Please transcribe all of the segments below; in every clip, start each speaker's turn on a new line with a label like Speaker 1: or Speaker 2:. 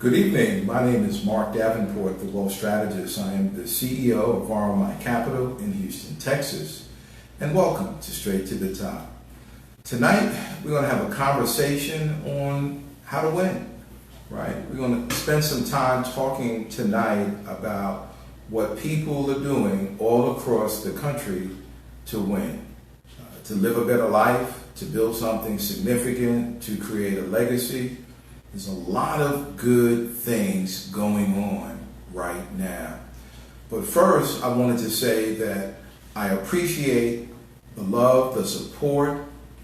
Speaker 1: Good evening. My name is Marc Davenport, the Wealth Strategist. I am the CEO of RMI Capital in Houston, Texas. And welcome to Straight to the Top. Tonight, we're going to have a conversation on how to win, right? We're going to spend some time talking tonight about what people are doing all across the country to win, to live a better life, to build something significant, to create a legacy. There's a lot of good things going on right now. But first, I wanted to say that I appreciate the love, the support.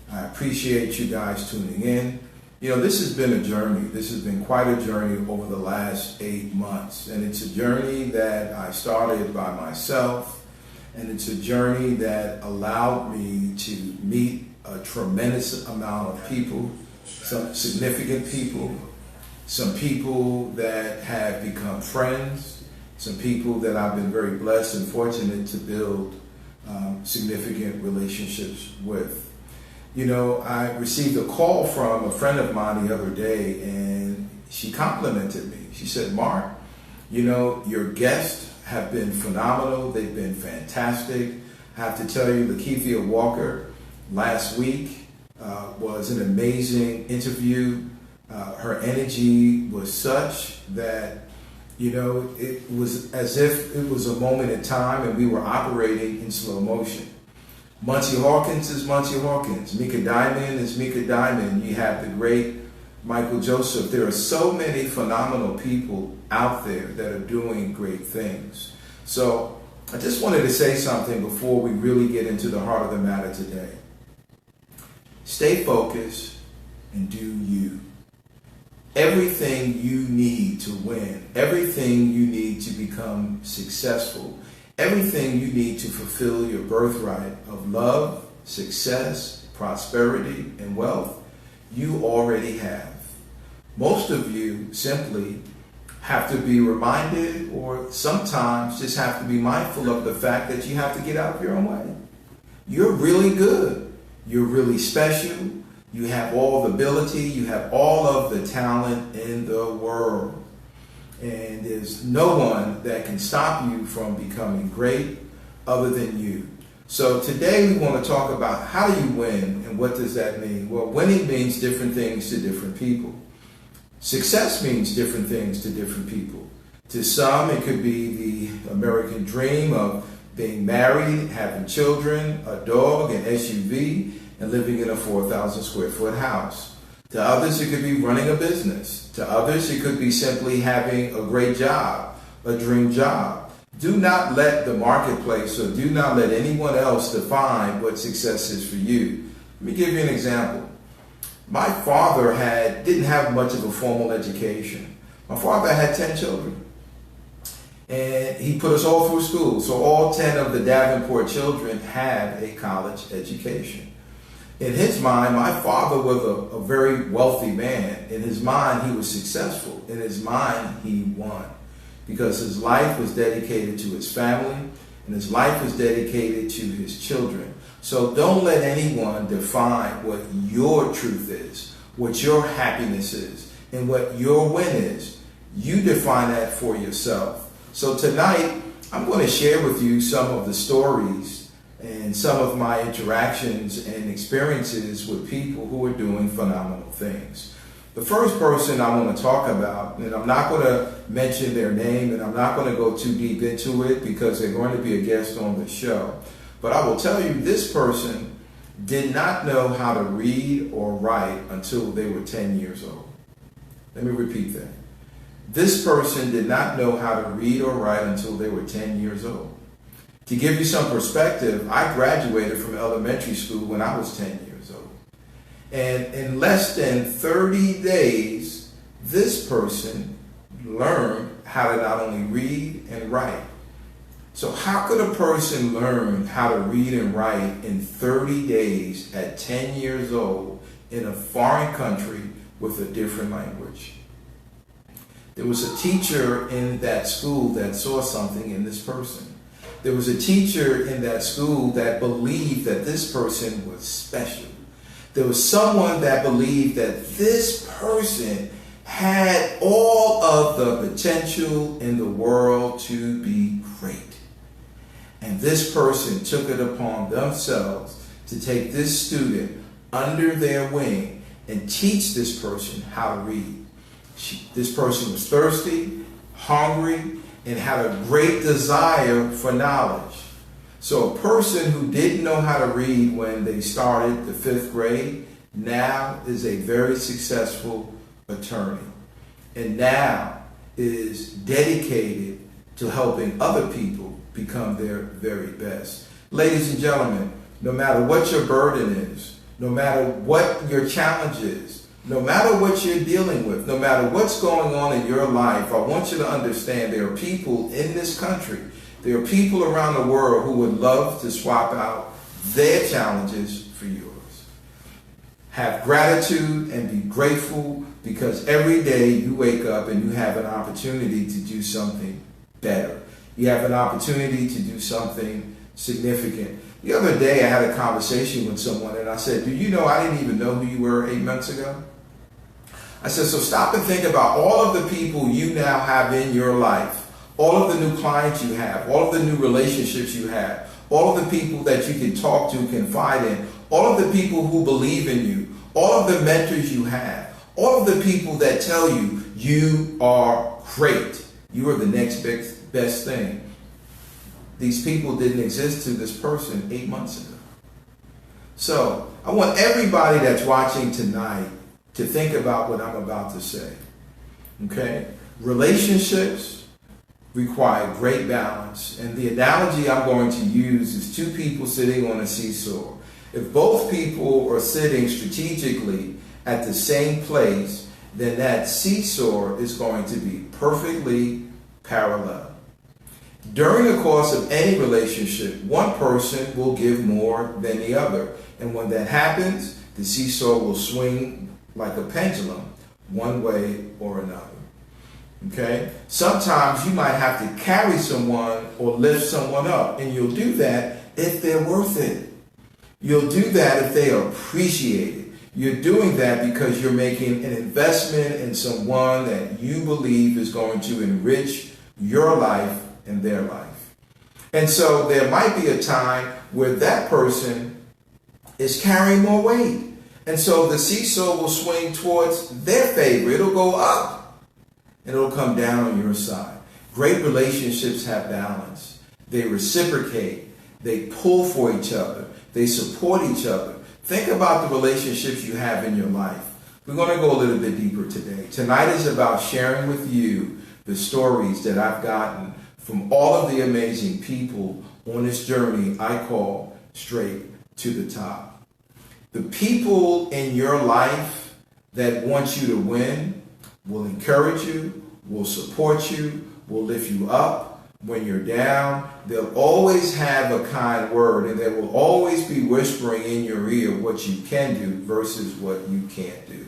Speaker 1: I appreciate you guys tuning in. You know, this has been a journey. This has been quite a journey over the last 8 months. And it's a journey that I started by myself. And it's a journey that allowed me to meet a tremendous amount of people, some significant people, some people that have become friends, some people that I've been very blessed and fortunate to build significant relationships with. You know, I received a call from a friend of mine the other day, and she complimented me. She said, "Marc, you know, your guests have been phenomenal. They've been fantastic. I have to tell you, Lakeithia Walker last week was an amazing interview. Her energy was such that, you know, it was as if it was a moment in time and we were operating in slow motion. Muncie Hawkins is Muncie Hawkins. Mika Diamond is Mika Diamond. You have the great Michael Joseph. There are so many phenomenal people out there that are doing great things. So I just wanted to say something before we really get into the heart of the matter today. Stay focused and do you. Everything you need to win, everything you need to become successful, everything you need to fulfill your birthright of love, success, prosperity, and wealth, you already have. Most of you simply have to be reminded, or sometimes just have to be mindful of the fact that you have to get out of your own way. You're really good. You're really special. You have all the ability, you have all of the talent in the world. And there's no one that can stop you from becoming great other than you. So today we want to talk about how do you win and what does that mean? Well, winning means different things to different people. Success means different things to different people. To some, it could be the American dream of being married, having children, a dog, an SUV, and living in a 4,000 square foot house. To others, it could be running a business. To others, it could be simply having a great job, a dream job. Do not let the marketplace or do not let anyone else define what success is for you. Let me give you an example. My father didn't have much of a formal education. My father had 10 children. And he put us all through school. So all 10 of the Davenport children had a college education. In his mind, my father was a very wealthy man. In his mind, he was successful. In his mind, he won. Because his life was dedicated to his family, and his life was dedicated to his children. So don't let anyone define what your truth is, what your happiness is, and what your win is. You define that for yourself. So tonight, I'm going to share with you some of the stories and some of my interactions and experiences with people who are doing phenomenal things. The first person I want to talk about, and I'm not going to mention their name and I'm not going to go too deep into it because they're going to be a guest on the show. But I will tell you, this person did not know how to read or write until they were 10 years old. Let me repeat that. This person did not know how to read or write until they were 10 years old. To give you some perspective, I graduated from elementary school when I was 10 years old. And in less than 30 days, this person learned how to not only read and write. So how could a person learn how to read and write in 30 days at 10 years old in a foreign country with a different language? There was a teacher in that school that saw something in this person. There was a teacher in that school that believed that this person was special. There was someone that believed that this person had all of the potential in the world to be great. And this person took it upon themselves to take this student under their wing and teach this person how to read. This person was thirsty, hungry, and had a great desire for knowledge. So a person who didn't know how to read when they started the 5th grade now is a very successful attorney, and now is dedicated to helping other people become their very best. Ladies and gentlemen, no matter what your burden is, no matter what your challenge is, no matter what you're dealing with, no matter what's going on in your life, I want you to understand there are people in this country, there are people around the world who would love to swap out their challenges for yours. Have gratitude and be grateful, because every day you wake up and you have an opportunity to do something better. You have an opportunity to do something significant. The other day I had a conversation with someone and I said, do you know I didn't even know who you were 8 months ago? I said, so stop and think about all of the people you now have in your life, all of the new clients you have, all of the new relationships you have, all of the people that you can talk to, confide in, all of the people who believe in you, all of the mentors you have, all of the people that tell you you are great. You are the next best thing. These people didn't exist to this person 8 months ago. So I want everybody that's watching tonight to think about what I'm about to say. Okay? Relationships require great balance. And the analogy I'm going to use is 2 people sitting on a seesaw. If both people are sitting strategically at the same place, then that seesaw is going to be perfectly parallel. During the course of any relationship, one person will give more than the other. And when that happens, the seesaw will swing like a pendulum one way or another. Okay? Sometimes you might have to carry someone or lift someone up, and you'll do that if they're worth it. You'll do that if they appreciate it. You're doing that because you're making an investment in someone that you believe is going to enrich your life and their life. And so there might be a time where that person is carrying more weight. And so the seesaw will swing towards their favor. It'll go up and it'll come down on your side. Great relationships have balance. They reciprocate. They pull for each other. They support each other. Think about the relationships you have in your life. We're going to go a little bit deeper today. Tonight is about sharing with you the stories that I've gotten from all of the amazing people on this journey I call Straight to the Top. The people in your life that want you to win will encourage you, will support you, will lift you up when you're down. They'll always have a kind word, and they will always be whispering in your ear what you can do versus what you can't do.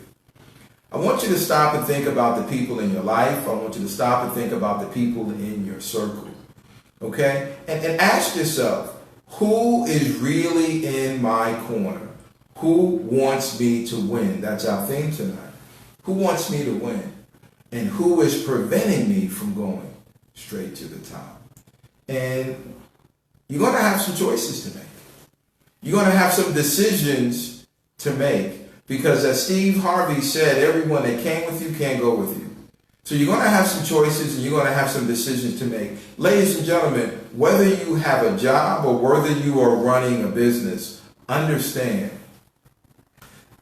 Speaker 1: I want you to stop and think about the people in your life. I want you to stop and think about the people in your circle. Okay? And ask yourself, who is really in my corner? Who wants me to win? That's our theme tonight. Who wants me to win? And who is preventing me from going straight to the top? And you're going to have some choices to make. You're going to have some decisions to make. Because as Steve Harvey said, everyone that came with you can't go with you. So you're going to have some choices and you're going to have some decisions to make. Ladies and gentlemen, whether you have a job or whether you are running a business, understand,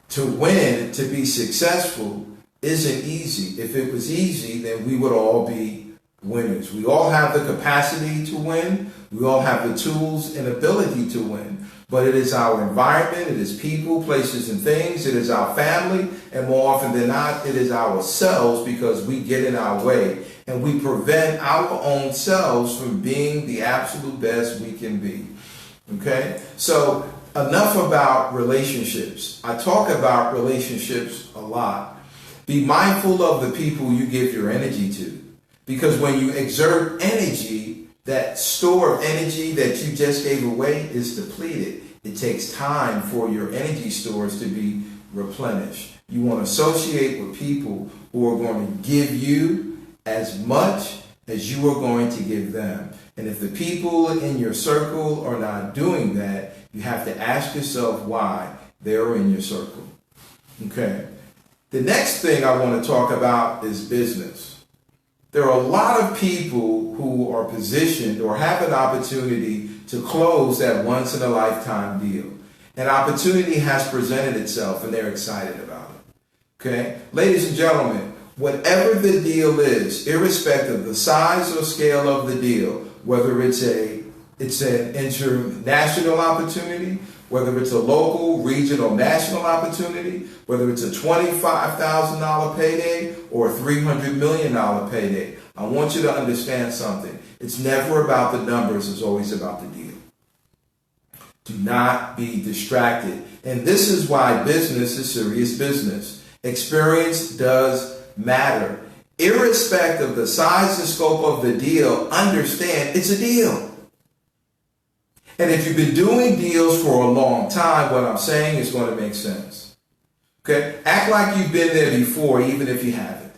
Speaker 1: to win, to be successful, isn't easy. If it was easy, then we would all be winners. We all have the capacity to win. We all have the tools and ability to win. But it is our environment, it is people, places, and things, it is our family, and more often than not, it is ourselves, because we get in our way and we prevent our own selves from being the absolute best we can be. Okay? So enough about relationships. I talk about relationships a lot. Be mindful of the people you give your energy to, because when you exert energy, that store of energy that you just gave away is depleted. It takes time for your energy stores to be replenished. You want to associate with people who are going to give you as much as you are going to give them. And if the people in your circle are not doing that, you have to ask yourself why they're in your circle. Okay. The next thing I want to talk about is business. There are a lot of people who are positioned or have an opportunity to close that once-in-a-lifetime deal. An opportunity has presented itself and they're excited about it. Okay? Ladies and gentlemen, whatever the deal is, irrespective of the size or scale of the deal, whether it's an international opportunity, whether it's a local, regional, national opportunity, whether it's a $25,000 payday or a $300 million payday, I want you to understand something. It's never about the numbers, it's always about the deal. Do not be distracted. And this is why business is serious business. Experience does matter. Irrespective of the size and scope of the deal, understand it's a deal. And if you've been doing deals for a long time, what I'm saying is going to make sense. Okay? Act like you've been there before, even if you haven't.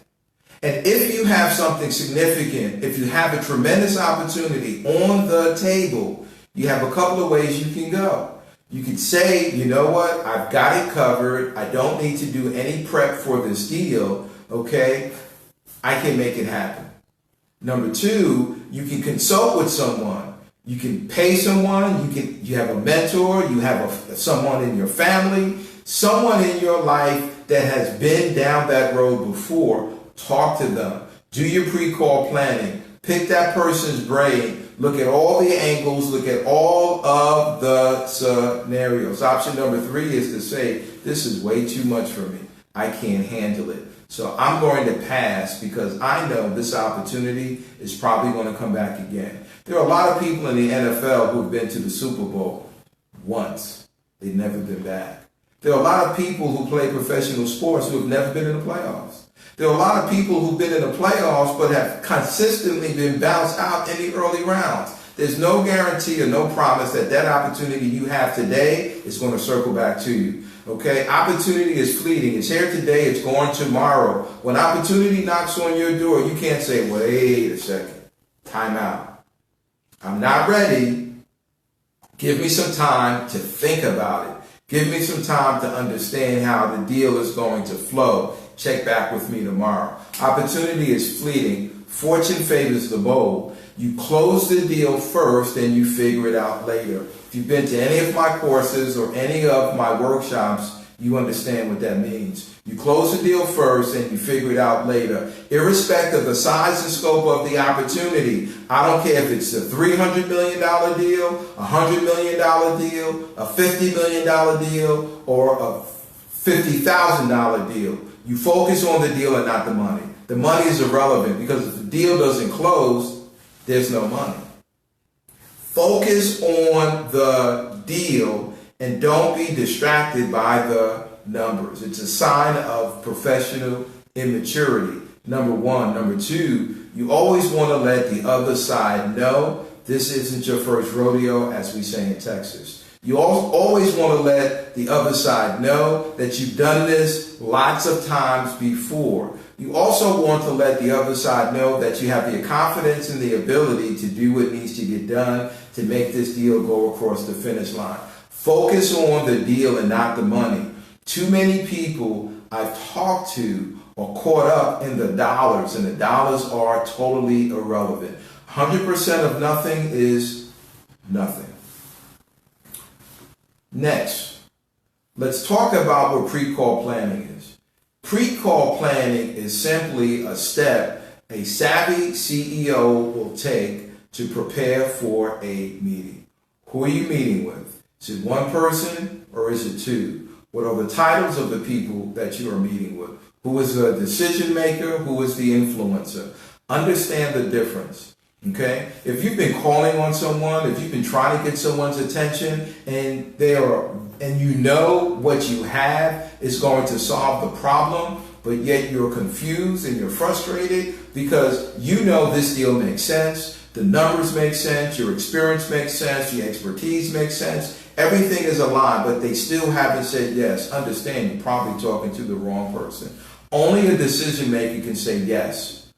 Speaker 1: And if you have something significant, if you have a tremendous opportunity on the table, you have a couple of ways you can go. You could say, you know what, I've got it covered. I don't need to do any prep for this deal. Okay? I can make it happen. Number two, you can consult with someone. You can pay someone, you have a mentor, you have someone in your family, someone in your life that has been down that road before. Talk to them. Do your pre-call planning. Pick that person's brain. Look at all the angles. Look at all of the scenarios. Option number three is to say, this is way too much for me. I can't handle it. So I'm going to pass because I know this opportunity is probably going to come back again. There are a lot of people in the NFL who've been to the Super Bowl once. They've never been back. There are a lot of people who play professional sports who have never been in the playoffs. There are a lot of people who've been in the playoffs but have consistently been bounced out in the early rounds. There's no guarantee or no promise that that opportunity you have today is going to circle back to you. Okay? Opportunity is fleeting. It's here today. It's gone tomorrow. When opportunity knocks on your door, you can't say, wait a second. Time out. I'm not ready. Give me some time to think about it. Give me some time to understand how the deal is going to flow. Check back with me tomorrow. Opportunity is fleeting. Fortune favors the bold. You close the deal first and you figure it out later. If you've been to any of my courses or any of my workshops, you understand what that means. You close the deal first and you figure it out later. Irrespective of the size and scope of the opportunity, I don't care if it's a $300 million deal, a $100 million deal, a $50 million deal, or a $50,000 deal. You focus on the deal and not the money. The money is irrelevant because if the deal doesn't close, there's no money. Focus on the deal and don't be distracted by the numbers. It's a sign of professional immaturity. Number one. Number two, you always want to let the other side know this isn't your first rodeo, as we say in Texas. You always want to let the other side know that you've done this lots of times before. You also want to let the other side know that you have the confidence and the ability to do what needs to get done to make this deal go across the finish line. Focus on the deal and not the money. Too many people I've talked to are caught up in the dollars, and the dollars are totally irrelevant. 100% of nothing is nothing. Next, let's talk about what pre-call planning is. Pre-call planning is simply a step a savvy CEO will take to prepare for a meeting. Who are you meeting with? Is it one person or is it two? What are the titles of the people that you are meeting with? Who is the decision maker? Who is the influencer? Understand the difference. Okay? If you've been calling on someone, if you've been trying to get someone's attention and you know what you have is going to solve the problem, but yet you're confused and you're frustrated because you know this deal makes sense, the numbers make sense, your experience makes sense, your expertise makes sense, everything is aligned, but they still haven't said yes. Understand, you're probably talking to the wrong person. Only a decision maker can say yes.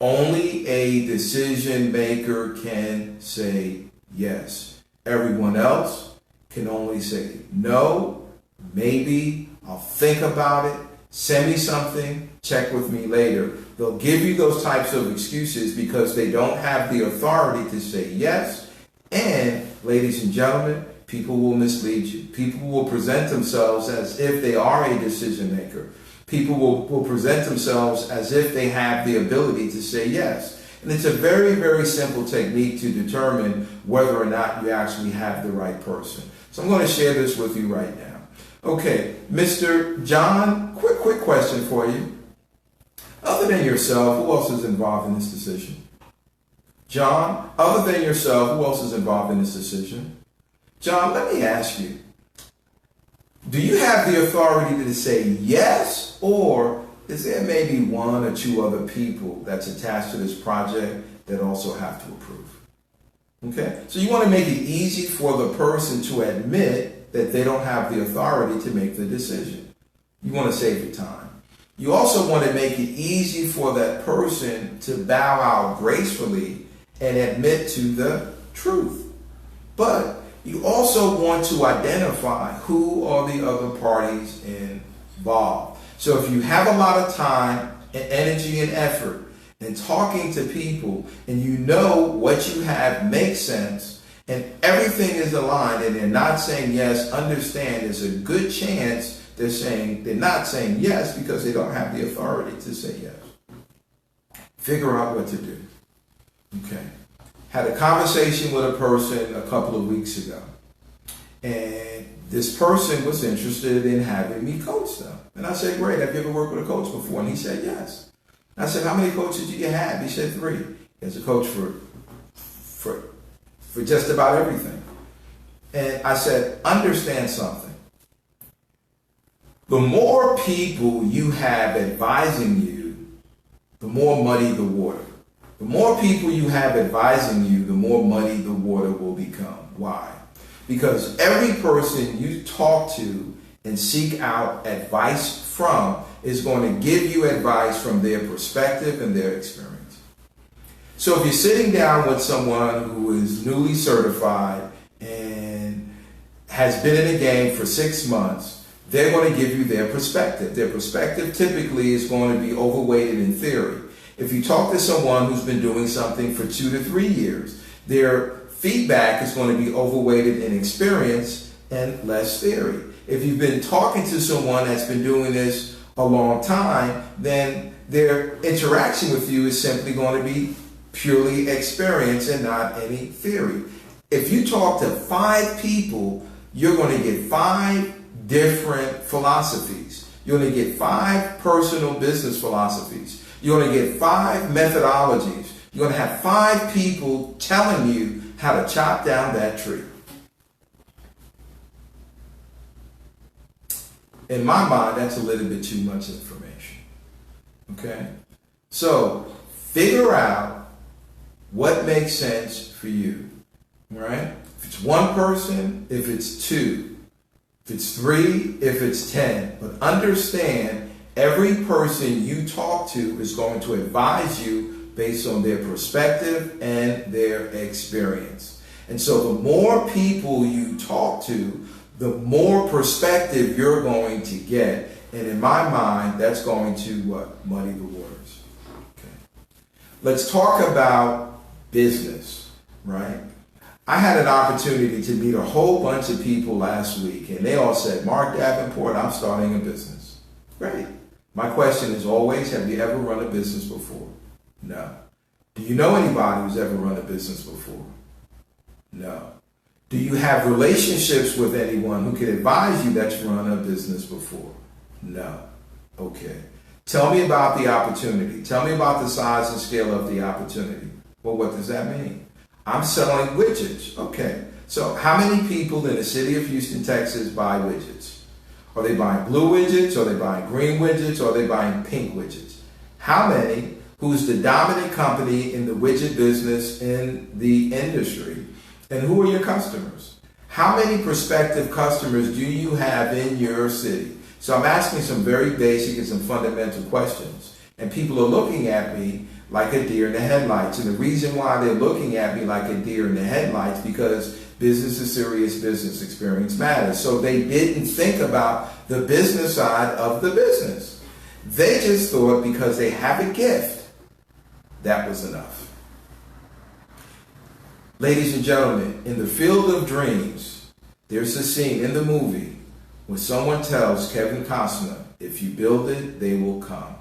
Speaker 1: Only a decision maker can say yes. Everyone else can only say no, maybe, I'll think about it, send me something, check with me later. They'll give you those types of excuses because they don't have the authority to say yes. And, ladies and gentlemen, people will mislead you. People will present themselves as if they are a decision maker. People will present themselves as if they have the ability to say yes. And it's a very, very simple technique to determine whether or not you actually have the right person. So I'm going to share this with you right now. Okay, Mr. John, quick question for you. Other than yourself, who else is involved in this decision? John, other than yourself, who else is involved in this decision? John, let me ask you, do you have the authority to say yes, or is there maybe one or two other people that's attached to this project that also have to approve? Okay, so you want to make it easy for the person to admit that they don't have the authority to make the decision. You want to save your time. You also want to make it easy for that person to bow out gracefully and admit to the truth. But you also want to identify who are the other parties involved. So if you have a lot of time and energy and effort in talking to people and you know what you have makes sense and everything is aligned and they're not saying yes, understand there's a good chance they're not saying yes because they don't have the authority to say yes. Figure out what to do. Okay. Had a conversation with a person a couple of weeks ago, and this person was interested in having me coach them. And I said, great, have you ever worked with a coach before? And he said, yes. I said, how many coaches do you have? He said, 3. He has a coach for just about everything. And I said, understand something. The more people you have advising you, the more muddy the water. The more people you have advising you, the more muddy the water will become. Why? Because every person you talk to and seek out advice from is going to give you advice from their perspective and their experience. So if you're sitting down with someone who is newly certified and has been in the game for 6 months, they're going to give you their perspective. Their perspective typically is going to be overweighted in theory. If you talk to someone who's been doing something for 2 to 3 years, their feedback is going to be overweighted in experience and less theory. If you've been talking to someone that's been doing this a long time, then their interaction with you is simply going to be purely experience and not any theory. If you talk to 5 people, you're going to get 5 different philosophies. You're going to get 5 personal business philosophies. You're going to get 5 methodologies. You're going to have 5 people telling you how to chop down that tree. In my mind, that's a little bit too much information. Okay? So, figure out what makes sense for you. Right? If it's 1 person, if it's 2, if it's 3, if it's 10. But understand, every person you talk to is going to advise you based on their perspective and their experience. And so the more people you talk to, the more perspective you're going to get. And in my mind, that's going to muddy the waters. Okay. Let's talk about business, right? I had an opportunity to meet a whole bunch of people last week, and they all said, Marc Davenport, I'm starting a business. Great. My question is always, have you ever run a business before? No. Do you know anybody who's ever run a business before? No. Do you have relationships with anyone who can advise you that's run a business before? No. Okay. Tell me about the opportunity. Tell me about the size and scale of the opportunity. Well, what does that mean? I'm selling widgets. Okay. So how many people in the city of Houston, Texas buy widgets? Are they buying blue widgets? Are they buying green widgets? Or are they buying pink widgets? How many? Who's the dominant company in the widget business in the industry? And who are your customers? How many prospective customers do you have in your city? So I'm asking some very basic and some fundamental questions. And people are looking at me like a deer in the headlights. And the reason why they're looking at me like a deer in the headlights, because business is serious, business experience matters. So they didn't think about the business side of the business. They just thought because they have a gift, that was enough. Ladies and gentlemen, in the field of dreams, there's a scene in the movie when someone tells Kevin Costner, if you build it, they will come.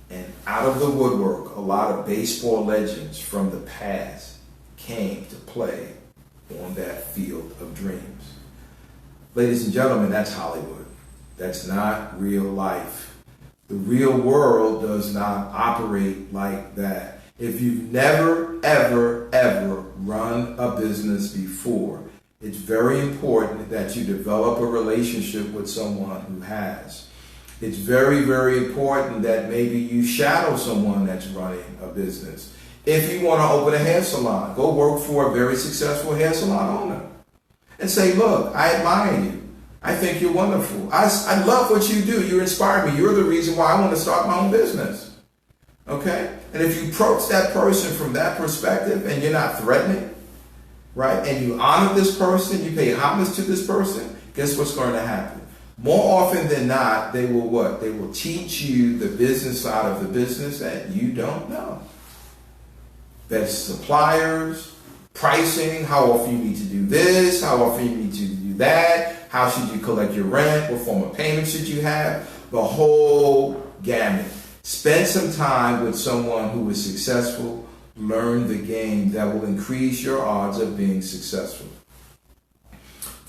Speaker 1: And out of the woodwork, a lot of baseball legends from the past came to play on that field of dreams. Ladies and gentlemen, that's Hollywood. That's not real life. The real world does not operate like that. If you've never, ever, ever run a business before, it's very important that you develop a relationship with someone who has. It's very, very important that maybe you shadow someone that's running a business. If you want to open a hair salon, go work for a very successful hair salon owner and say, look, I admire you. I think you're wonderful. I love what you do. You inspire me. You're the reason why I want to start my own business. Okay? And if you approach that person from that perspective and you're not threatening, right, and you honor this person, you pay homage to this person, guess what's going to happen? More often than not, they will what? They will teach you the business side of the business that you don't know. That's suppliers, pricing, how often you need to do this, how often you need to do that, how should you collect your rent, what form of payment should you have, the whole gamut. Spend some time with someone who is successful. Learn the game that will increase your odds of being successful.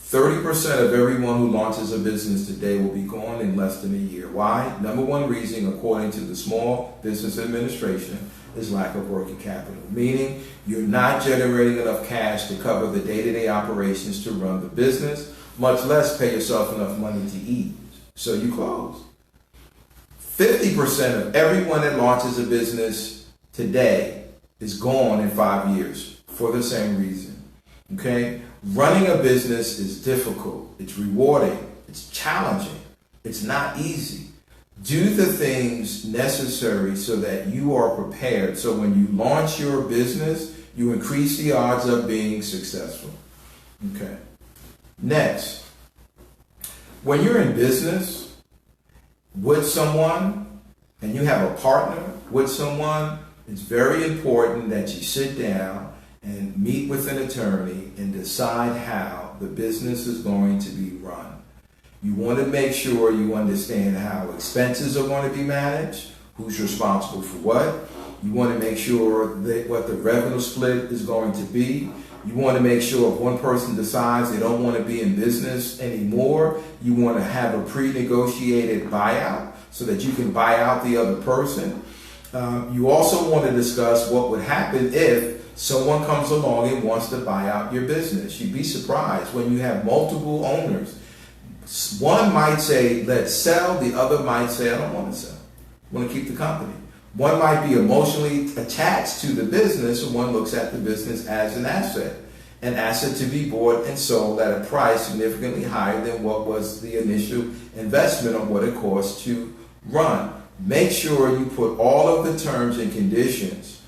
Speaker 1: 30% of everyone who launches a business today will be gone in less than a year. Why? Number one reason, according to the Small Business Administration, is lack of working capital. Meaning you're not generating enough cash to cover the day-to-day operations to run the business, much less pay yourself enough money to eat. So you close. 50% of everyone that launches a business today is gone in 5 years for the same reason. Okay? Running a business is difficult. It's rewarding. It's challenging. It's not easy. Do the things necessary so that you are prepared. So when you launch your business, you increase the odds of being successful. Okay. Next, when you're in business with someone and you have a partner with someone, it's very important that you sit down and meet with an attorney and decide how the business is going to be run. You want to make sure you understand how expenses are going to be managed, who's responsible for what. You want to make sure that what the revenue split is going to be. You want to make sure if one person decides they don't want to be in business anymore, you want to have a pre-negotiated buyout so that you can buy out the other person. You also want to discuss what would happen if someone comes along and wants to buy out your business. You'd be surprised when you have multiple owners. One might say, let's sell. The other might say, I don't want to sell. I want to keep the company. One might be emotionally attached to the business, and one looks at the business as an asset to be bought and sold at a price significantly higher than what was the initial investment of what it costs to run. Make sure you put all of the terms and conditions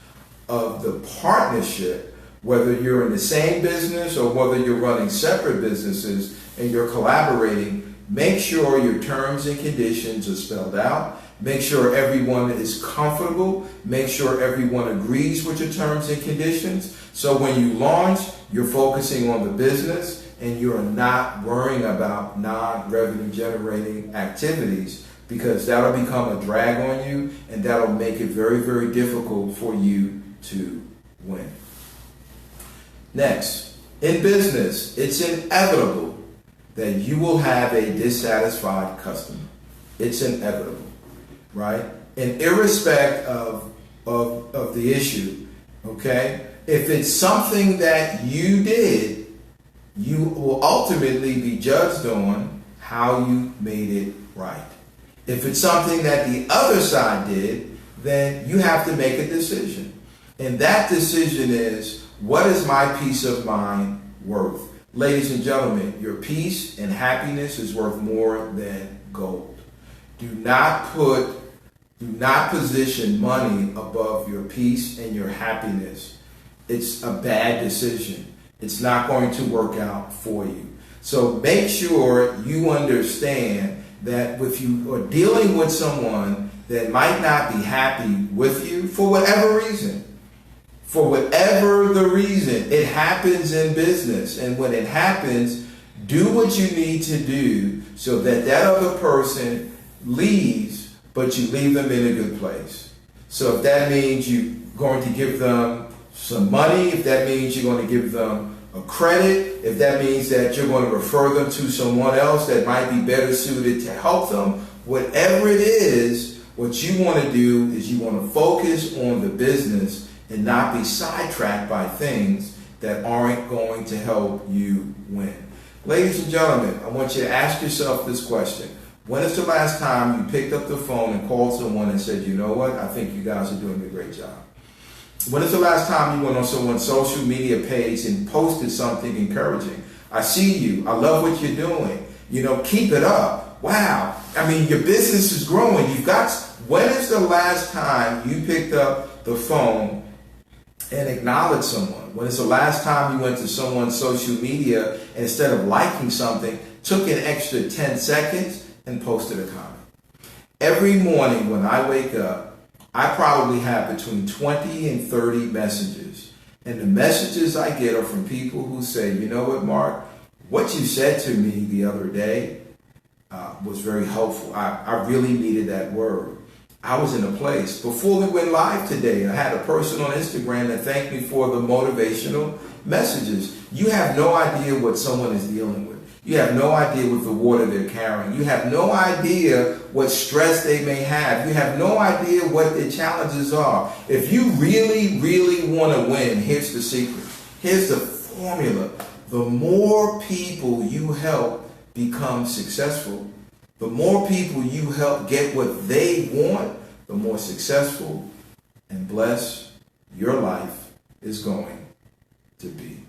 Speaker 1: of the partnership, whether you're in the same business or whether you're running separate businesses and you're collaborating. Make sure your terms and conditions are spelled out. Make sure everyone is comfortable. Make sure everyone agrees with your terms and conditions. So when you launch, you're focusing on the business and you're not worrying about non-revenue generating activities, because that'll become a drag on you and that'll make it very, very difficult for you to win. Next, in business, it's inevitable that you will have a dissatisfied customer. It's inevitable, right? And irrespective of the issue, okay? If it's something that you did, you will ultimately be judged on how you made it right. If it's something that the other side did, then you have to make a decision. And that decision is, what is my peace of mind worth? Ladies and gentlemen, your peace and happiness is worth more than gold. Do not position money above your peace and your happiness. It's a bad decision. It's not going to work out for you. So make sure you understand that if you are dealing with someone that might not be happy with you for whatever reason, it happens in business. And when it happens, do what you need to do so that that other person leaves, but you leave them in a good place. So if that means you're going to give them some money, if that means you're going to give them a credit, if that means that you're going to refer them to someone else that might be better suited to help them, whatever it is, what you want to do is you want to focus on the business and not be sidetracked by things that aren't going to help you win. Ladies and gentlemen, I want you to ask yourself this question. When is the last time you picked up the phone and called someone and said, you know what, I think you guys are doing a great job? When is the last time you went on someone's social media page and posted something encouraging? I see you. I love what you're doing. Keep it up. Wow. I mean, your business is growing. When is the last time you picked up the phone and acknowledged someone? When is the last time you went to someone's social media and instead of liking something, took an extra 10 seconds and posted a comment? Every morning when I wake up, I probably have between 20 and 30 messages. And the messages I get are from people who say, you know what, Mark, what you said to me the other day was very helpful. I really needed that word. I was in a place. Before we went live today, I had a person on Instagram that thanked me for the motivational messages. You have no idea what someone is dealing with. You have no idea what the water they're carrying. You have no idea what stress they may have. You have no idea what their challenges are. If you really, really want to win, here's the secret. Here's the formula. The more people you help become successful, the more people you help get what they want, the more successful and blessed your life is going to be.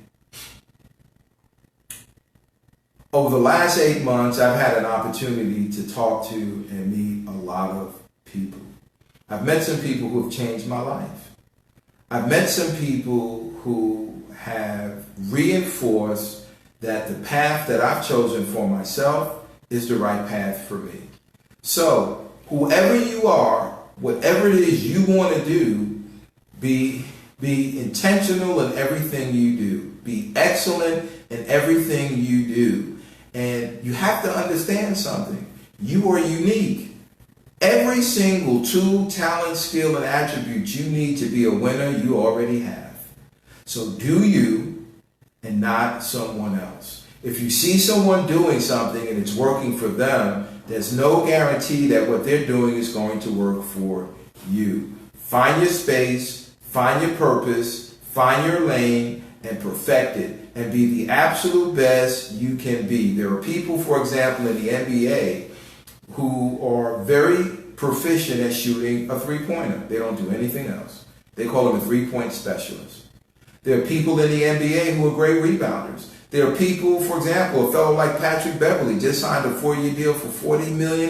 Speaker 1: Over the last 8 months, I've had an opportunity to talk to and meet a lot of people. I've met some people who have changed my life. I've met some people who have reinforced that the path that I've chosen for myself is the right path for me. So, whoever you are, whatever it is you want to do, be intentional in everything you do. Be excellent in everything you do. And you have to understand something. You are unique. Every single tool, talent, skill, and attribute you need to be a winner, you already have. So do you and not someone else. If you see someone doing something and it's working for them, there's no guarantee that what they're doing is going to work for you. Find your space, find your purpose, find your lane, and perfect it. And be the absolute best you can be. There are people, for example, in the NBA who are very proficient at shooting a three-pointer. They don't do anything else. They call them a three-point specialist. There are people in the NBA who are great rebounders. There are people, for example, a fellow like Patrick Beverley just signed a 4-year deal for $40 million.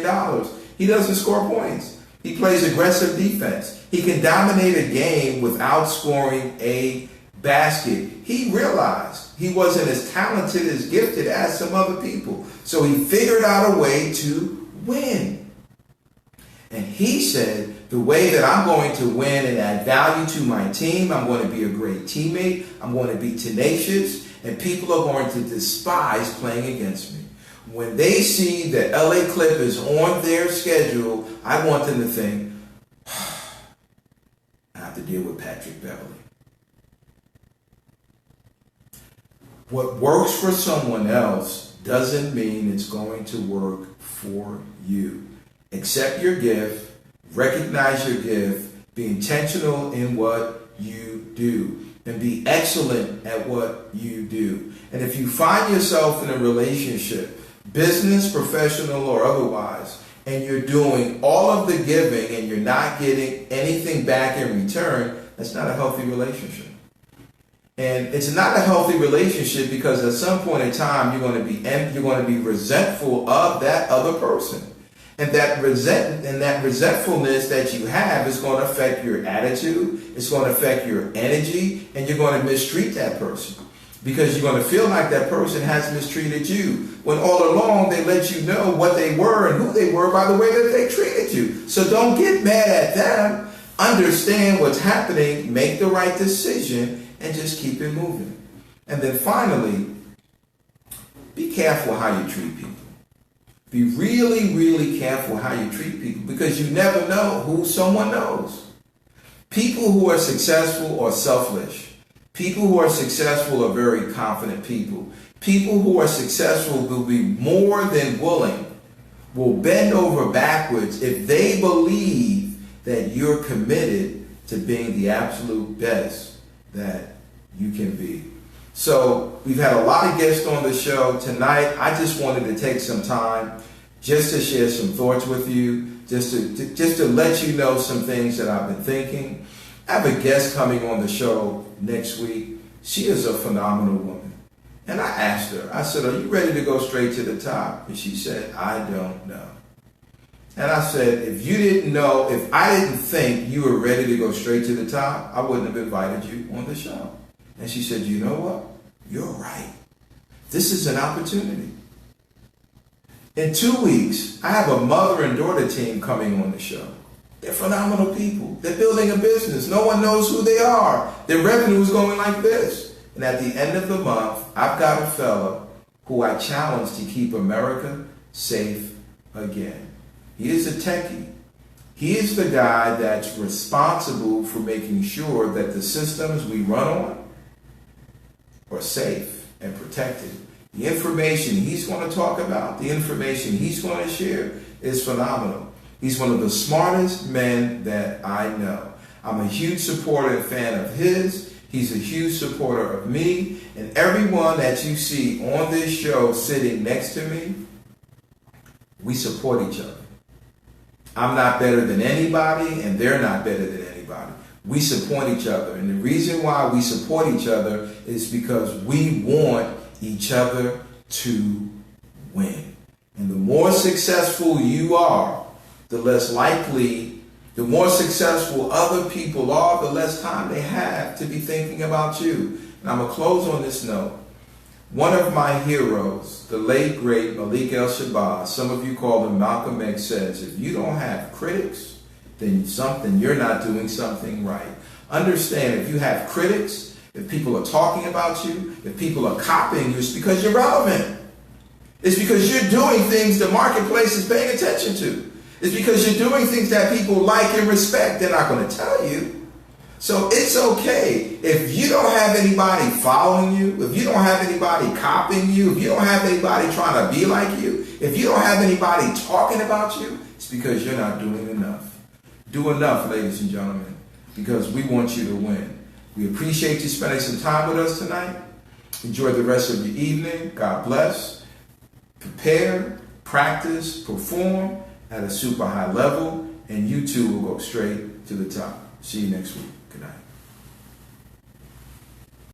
Speaker 1: He doesn't score points. He plays aggressive defense. He can dominate a game without scoring a basket. He realized he wasn't as talented, as gifted as some other people. So he figured out a way to win. And he said, the way that I'm going to win and add value to my team, I'm going to be a great teammate, I'm going to be tenacious, and people are going to despise playing against me. When they see that LA Clippers on their schedule, I want them to think, I have to deal with Patrick Beverley. What works for someone else doesn't mean it's going to work for you. Accept your gift, recognize your gift, be intentional in what you do, and be excellent at what you do. And if you find yourself in a relationship, business, professional, or otherwise, and you're doing all of the giving and you're not getting anything back in return, that's not a healthy relationship. And it's not a healthy relationship because at some point in time, you're going to be resentful of that other person. And that resentfulness that you have is going to affect your attitude, it's going to affect your energy, and you're going to mistreat that person. Because you're going to feel like that person has mistreated you, when all along they let you know what they were and who they were by the way that they treated you. So don't get mad at them. Understand what's happening, make the right decision, and just keep it moving. And then finally, be careful how you treat people. Be really, really careful how you treat people, because you never know who someone knows. People who are successful are selfish. People who are successful are very confident people. People who are successful will be more than willing, will bend over backwards if they believe that you're committed to being the absolute best that you can be. So we've had a lot of guests on the show tonight. I just wanted to take some time just to share some thoughts with you, just to let you know some things that I've been thinking. I have a guest coming on the show next week. She is a phenomenal woman. And I asked her, I said, are you ready to go straight to the top? And she said, I don't know. And I said, if you didn't know, if I didn't think you were ready to go straight to the top, I wouldn't have invited you on the show. And she said, you know what? You're right. This is an opportunity. In 2 weeks, I have a mother and daughter team coming on the show. They're phenomenal people. They're building a business. No one knows who they are. Their revenue is going like this. And at the end of the month, I've got a fella who I challenge to keep America safe again. He is a techie. He is the guy that's responsible for making sure that the systems we run on are safe and protected. The information he's going to talk about, the information he's going to share is phenomenal. He's one of the smartest men that I know. I'm a huge supporter and fan of his. He's a huge supporter of me. And everyone that you see on this show sitting next to me, we support each other. I'm not better than anybody, and they're not better than anybody. We support each other. And the reason why we support each other is because we want each other to win. And the more successful you are, the less likely, the more successful other people are, the less time they have to be thinking about you. And I'm going to close on this note. One of my heroes, the late, great Malik El-Shabazz, some of you call him Malcolm X, says, if you don't have critics, then you're not doing something right. Understand, if you have critics, if people are talking about you, if people are copying you, it's because you're relevant. It's because you're doing things the marketplace is paying attention to. It's because you're doing things that people like and respect. They're not going to tell you. So it's okay if you don't have anybody following you, if you don't have anybody copying you, if you don't have anybody trying to be like you, if you don't have anybody talking about you, it's because you're not doing enough. Do enough, ladies and gentlemen, because we want you to win. We appreciate you spending some time with us tonight. Enjoy the rest of your evening. God bless. Prepare, practice, perform at a super high level, and you too will go straight to the top. See you next week. Good night.